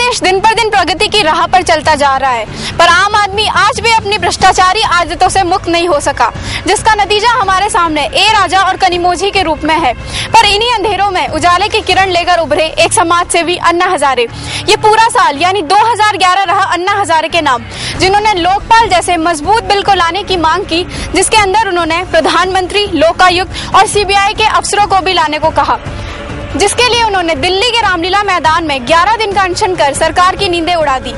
देश दिन पर दिन प्रगति की राह पर चलता जा रहा है, पर आम आदमी आज भी अपनी भ्रष्टाचारी आदतों से मुक्त नहीं हो सका, जिसका नतीजा हमारे सामने ए राजा और कनिमोझी के रूप में है। पर इन्हीं अंधेरों में उजाले की किरण लेकर उभरे एक समाज सेवी अन्ना हजारे। ये पूरा साल यानी 2011 रहा अन्ना हजारे के नाम, जिन्होंने लोकपाल जैसे मजबूत बिल को लाने की मांग की, जिसके अंदर उन्होंने प्रधानमंत्री, लोकायुक्त और सीबीआई के अफसरों को भी लाने को कहा, जिसके लिए उन्होंने दिल्ली के रामलीला मैदान में 11 दिन का अनशन कर सरकार की नींदें उड़ा दी।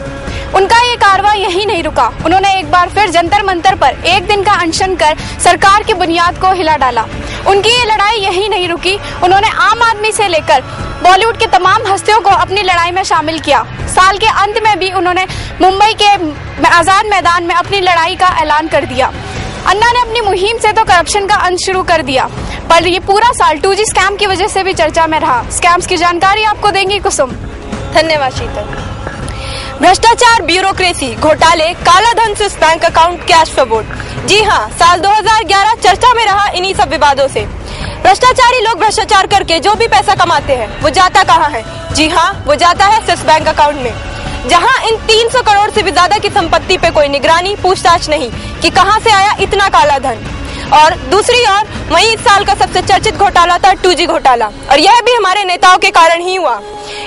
उनका ये कारवां यही नहीं रुका, उन्होंने एक बार फिर जंतर मंतर पर 1 दिन का अनशन कर सरकार की बुनियाद को हिला डाला। उनकी ये लड़ाई यही नहीं रुकी, उन्होंने आम आदमी से लेकर बॉलीवुड के तमाम हस्तियों को अपनी लड़ाई में शामिल किया। साल के अंत में भी उन्होंने मुंबई के आजाद मैदान में अपनी लड़ाई का ऐलान कर दिया। अन्ना ने अपनी मुहिम से तो करप्शन का अंत शुरू कर दिया, पर ये पूरा साल 2G स्कैम की वजह से भी चर्चा में रहा। स्कैम्स की जानकारी आपको देंगी कुसुम। धन्यवाद शीतल। भ्रष्टाचार, ब्यूरोक्रेसी, घोटाले, काला धन से बैंक अकाउंट, कैश फॉरवर्ड। जी हाँ, साल 2011 चर्चा में रहा इन्हीं सब विवादों से। भ्रष्टाचारी लोग भ्रष्टाचार करके जो भी पैसा कमाते हैं वो जाता कहाँ है? जी हाँ, वो जाता है स्विस बैंक अकाउंट में, जहाँ इन 300 करोड़ से भी ज्यादा की संपत्ति पे कोई निगरानी, पूछताछ नहीं कि कहाँ से आया इतना काला धन। और दूसरी ओर वहीं इस साल का सबसे चर्चित घोटाला था 2G घोटाला, और यह भी हमारे नेताओं के कारण ही हुआ।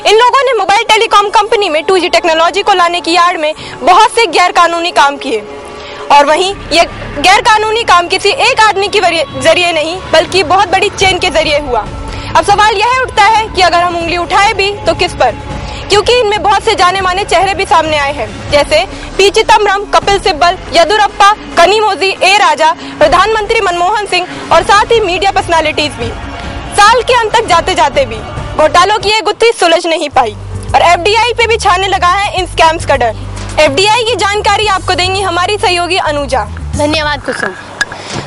इन लोगों ने मोबाइल टेलीकॉम कंपनी में 2G टेक्नोलॉजी को लाने की आड़ में बहुत से गैर कानूनी काम किए, और वहीं ये गैर कानूनी काम किसी एक आदमी के जरिए नहीं बल्कि बहुत बड़ी चेन के जरिए हुआ। अब सवाल यह उठता है कि अगर हम उंगली उठाए भी तो किस पर, क्योंकि इनमें बहुत से जाने माने चेहरे भी सामने आए हैं, जैसे पी चिदम्बरम, कपिल सिब्बल, येदियुरप्पा, कनिमोझी, ए राजा, प्रधानमंत्री मनमोहन सिंह और साथ ही मीडिया पर्सनालिटीज भी। साल के अंत तक जाते जाते भी घोटालों की ये गुत्थी सुलझ नहीं पाई, और एफडीआई पे भी छाने लगा है इन स्कैम्स का डर। एफडीआई की जानकारी आपको देंगी हमारी सहयोगी अनुजा। धन्यवाद कुसुम।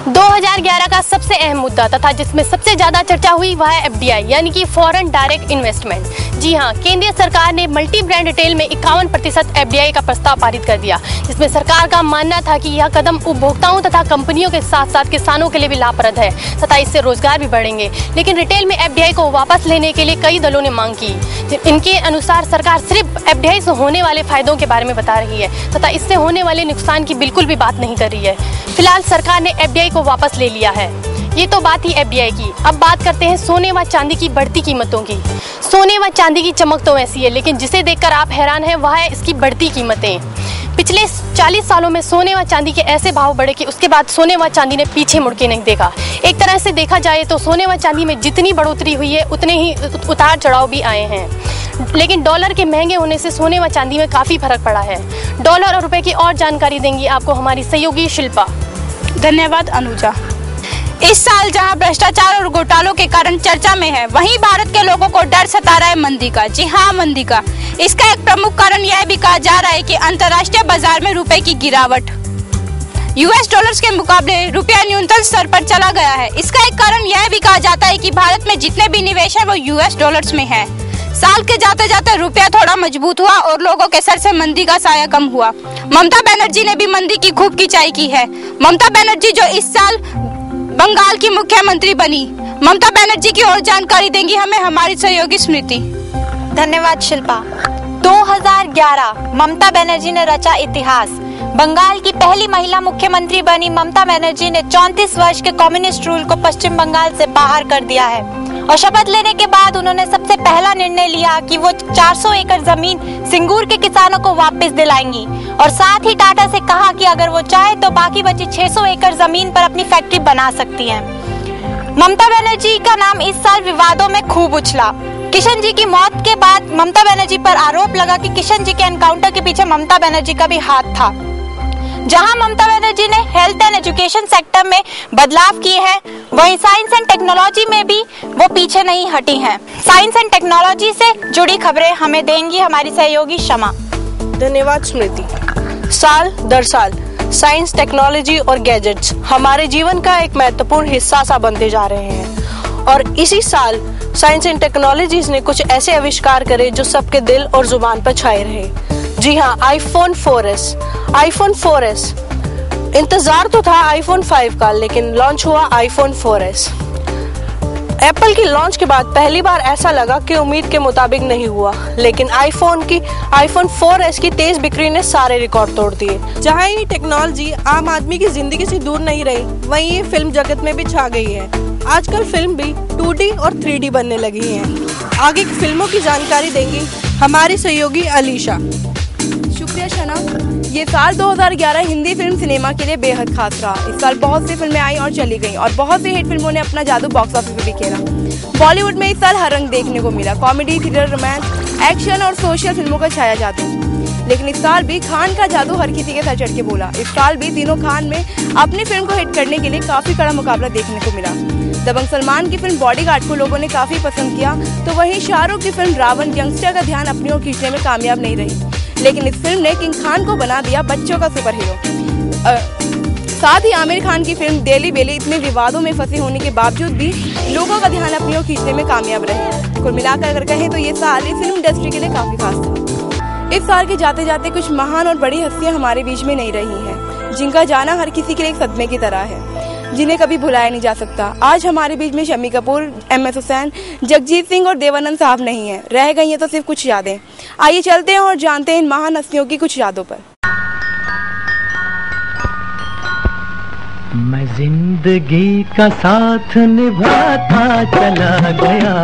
2011 का सबसे अहम मुद्दा तथा जिसमें सबसे ज्यादा चर्चा हुई वह है एफडीआई यानी कि फॉरेन डायरेक्ट इन्वेस्टमेंट। जी हाँ, केंद्रीय सरकार ने मल्टी ब्रांड रिटेल में 51% एफडीआई का प्रस्ताव पारित कर दिया, जिसमें सरकार का मानना था कि यह कदम उपभोक्ताओं तथा कंपनियों के साथ साथ किसानों के लिए भी लाभप्रद है तथा इससे रोजगार भी बढ़ेंगे। लेकिन रिटेल में एफडीआई को वापस लेने के लिए कई दलों ने मांग की। इनके अनुसार सरकार सिर्फ एफडीआई से होने वाले फायदों के बारे में बता रही है तथा इससे होने वाले नुकसान की बिल्कुल भी बात नहीं कर रही है। फिलहाल सरकार ने एफडीआई को वापस ले लिया है। ये तो बात ही एफडीआई की। अब बात करते हैं सोने व चांदी की बढ़ती कीमतों की। सोने व चांदी की चमक तो ऐसी है, लेकिन जिसे देखकर आप हैरान हैं वह है इसकी बढ़ती कीमतें। पिछले 40 सालों में सोने व चांदी के ऐसे भाव बढ़े कि उसके बाद सोने व चांदी ने पीछे मुड़ के नहीं देखा। एक तरह से देखा जाए तो सोने व चांदी में जितनी बढ़ोतरी हुई है उतने ही उतार चढ़ाव भी आए हैं, लेकिन डॉलर के महंगे होने से सोने व चांदी में काफी फर्क पड़ा है। डॉलर और रुपए की और जानकारी देंगी आपको हमारी सहयोगी शिल्पा। धन्यवाद अनुजा। इस साल जहां भ्रष्टाचार और घोटालों के कारण चर्चा में है, वहीं भारत के लोगों को डर सता रहा है मंदी का। जी हाँ, मंदी का। इसका एक प्रमुख कारण यह भी कहा जा रहा है कि अंतर्राष्ट्रीय बाजार में रुपए की गिरावट। यूएस डॉलर्स के मुकाबले रुपया न्यूनतम स्तर पर चला गया है। इसका एक कारण यह भी कहा जाता है कि भारत में जितने भी निवेश है वो यूएस डॉलर्स में है। साल के जाते जाते रुपया थोड़ा मजबूत हुआ और लोगों के सर से मंदी का साया कम हुआ। ममता बनर्जी ने भी मंदी की खूब खिंचाई की है। ममता बनर्जी जो इस साल बंगाल की मुख्यमंत्री बनी। ममता बनर्जी की और जानकारी देंगी हमें हमारी सहयोगी स्मृति। धन्यवाद शिल्पा। 2011 ममता बनर्जी ने रचा इतिहास। बंगाल की पहली महिला मुख्यमंत्री बनी ममता बनर्जी ने 34 वर्ष के कम्युनिस्ट रूल को पश्चिम बंगाल से बाहर कर दिया है, और शपथ लेने के बाद उन्होंने सबसे पहला निर्णय लिया कि वो 400 एकड़ जमीन सिंगूर के किसानों को वापस दिलाएंगी, और साथ ही टाटा से कहा कि अगर वो चाहे तो बाकी बची 600 एकड़ जमीन पर अपनी फैक्ट्री बना सकती हैं। ममता बनर्जी का नाम इस साल विवादों में खूब उछला। किशन जी की मौत के बाद ममता बनर्जी पर आरोप लगा कि किशन जी के एनकाउंटर के पीछे ममता बनर्जी का भी हाथ था। जहां ममता बनर्जी ने हेल्थ एंड एजुकेशन सेक्टर में बदलाव किए हैं, वहीं साइंस एंड टेक्नोलॉजी में भी वो पीछे नहीं हटी हैं। साइंस एंड टेक्नोलॉजी से जुड़ी खबरें हमें देंगी हमारी सहयोगी शमा। धन्यवाद स्मृति। साल दर साल साइंस, टेक्नोलॉजी और गैजेट्स हमारे जीवन का एक महत्वपूर्ण हिस्सा सा बनते जा रहे हैं, और इसी साल साइंस एंड टेक्नोलॉजीज ने कुछ ऐसे आविष्कार करे जो सबके दिल और जुबान पर छाए रहे। जी हाँ, आईफोन 4S। इंतजार तो था आईफोन 5 का, लेकिन लॉन्च हुआ आईफोन 4S। एप्पल की लॉन्च के बाद पहली बार ऐसा लगा कि उम्मीद के मुताबिक नहीं हुआ, लेकिन आईफोन 4S की तेज बिक्री ने सारे रिकॉर्ड तोड़ दिए। जहां ये टेक्नोलॉजी आम आदमी की जिंदगी से दूर नहीं रही, वहीं ये फिल्म जगत में भी छा गई है। आजकल फिल्म भी 2D और 3D बनने लगी है। आगे की फिल्मों की जानकारी देंगी हमारी सहयोगी अलीशा। शुक्रिया शना। ये साल 2011 हिंदी फिल्म सिनेमा के लिए बेहद खास रहा। इस साल बहुत सी फिल्में आई और चली गईं और बहुत सी हिट फिल्मों ने अपना जादू बॉक्स ऑफिस पे भी खेला। बॉलीवुड में इस साल हर रंग देखने को मिला। कॉमेडी, थ्रिलर, रोमांस, एक्शन और सोशल फिल्मों का छाया जादू। लेकिन इस साल भी खान का जादू हर किसी के सर चढ़ के बोला। इस साल भी तीनों खान में अपनी फिल्म को हिट करने के लिए काफी कड़ा मुकाबला देखने को मिला। दबंग सलमान की फिल्म बॉडीगार्ड को लोगों ने काफी पसंद किया, तो वहीं शाहरुख की फिल्म रावण यंगस्टर का ध्यान अपनी ओर खींचने में कामयाब नहीं रही। लेकिन इस फिल्म ने किंग खान को बना दिया बच्चों का सुपर हीरो। साथ ही आमिर खान की फिल्म डेली बेली इतने विवादों में फंसे होने के बावजूद भी लोगों का ध्यान अपनी ओर खींचने में कामयाब रही। कुल मिलाकर अगर कहें तो ये साल इस फिल्म इंडस्ट्री के लिए काफी खास था। इस साल के जाते जाते कुछ महान और बड़ी हस्तियां हमारे बीच में नहीं रही हैं, जिनका जाना हर किसी के लिए एक सदमे की तरह है, जिन्हें कभी भुलाया नहीं जा सकता। आज हमारे बीच में शम्मी कपूर, MS हुसैन, जगजीत सिंह और देवानंद साहब नहीं है, रह गई हैं तो सिर्फ कुछ यादें। आइए चलते हैं और जानते हैं इन महान हस्तियों की कुछ यादों पर। मैं जिंदगी का साथ निभाता चला गया,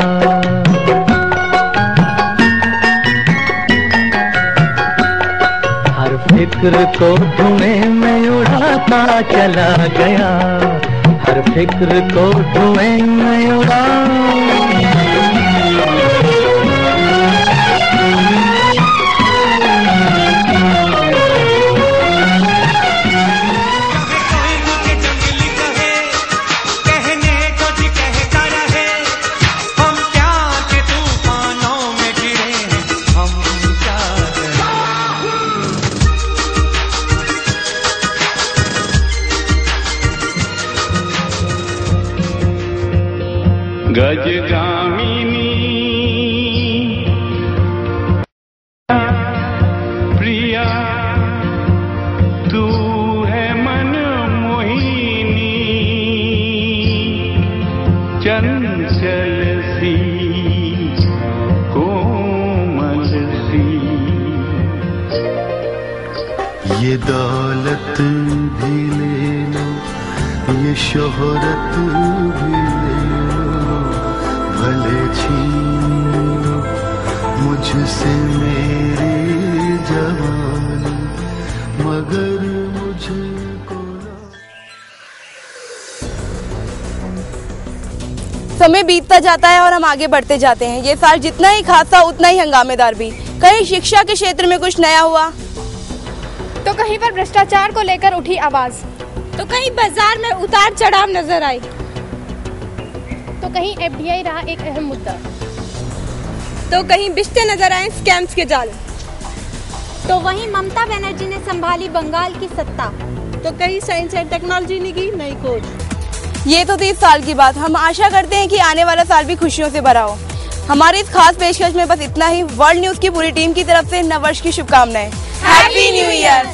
हर फिक्र को धुएं में उड़ाता चला गया, हर फिक्र को धुएं में उड़ा। गजगामिनी प्रिया तू है मन मोहिनी, चंचल सी कोमल सी। ये दौलत भी ले लो, ये शोहरत भी ले लो, भले छीनो मुझसे मेरी जवानी, मगर मुझको समय बीतता जाता है और हम आगे बढ़ते जाते हैं। ये साल जितना ही खास था उतना ही हंगामेदार भी। कहीं शिक्षा के क्षेत्र में कुछ नया हुआ, तो कहीं पर भ्रष्टाचार को लेकर उठी आवाज, तो कहीं बाजार में उतार चढ़ाव नजर आई, तो कहीं FDI रहा एक अहम मुद्दा, तो कहीं बिछते नजर आए स्कैम्स के जाल, तो वहीं ममता बनर्जी ने संभाली बंगाल की सत्ता, तो कहीं साइंस एंड टेक्नोलॉजी ने की नई खोज। ये तो थी इस साल की बात। हम आशा करते हैं कि आने वाला साल भी खुशियों से भरा हो। हमारी इस खास पेशकश में बस इतना ही। वर्ल्ड न्यूज की पूरी टीम की तरफ से नववर्ष की शुभकामनाएं। Happy new year.